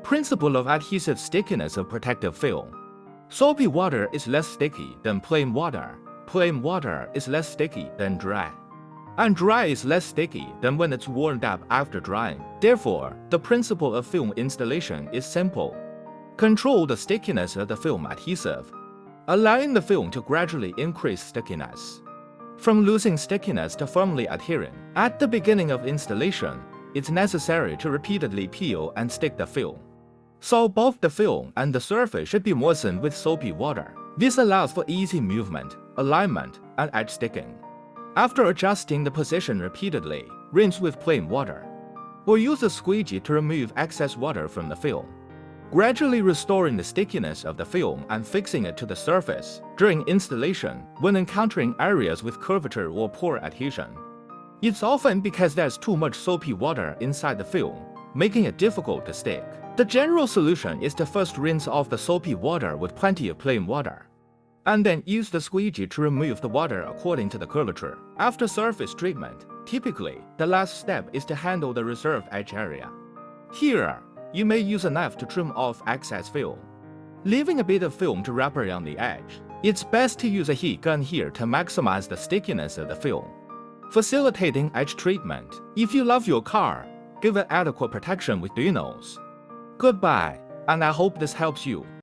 Principle of adhesive stickiness of protective film. Soapy water is less sticky than plain water. Plain water is less sticky than dry. And dry is less sticky than when it's warmed up after drying. Therefore, the principle of film installation is simple. Control the stickiness of the film adhesive, allowing the film to gradually increase stickiness. From losing stickiness to firmly adhering, at the beginning of installation, it's necessary to repeatedly peel and stick the film. So both the film and the surface should be moistened with soapy water. This allows for easy movement, alignment, and edge sticking. After adjusting the position repeatedly, rinse with plain water, or use a squeegee to remove excess water from the film, gradually restoring the stickiness of the film and fixing it to the surface during installation when encountering areas with curvature or poor adhesion. It's often because there's too much soapy water inside the film, making it difficult to stick. The general solution is to first rinse off the soapy water with plenty of plain water, and then use the squeegee to remove the water according to the curvature. After surface treatment, typically, the last step is to handle the reserved edge area. Here, you may use a knife to trim off excess film, leaving a bit of film to wrap around the edge. It's best to use a heat gun here to maximize the stickiness of the film, facilitating edge treatment. If you love your car, give it adequate protection with DooNos. Goodbye, and I hope this helps you.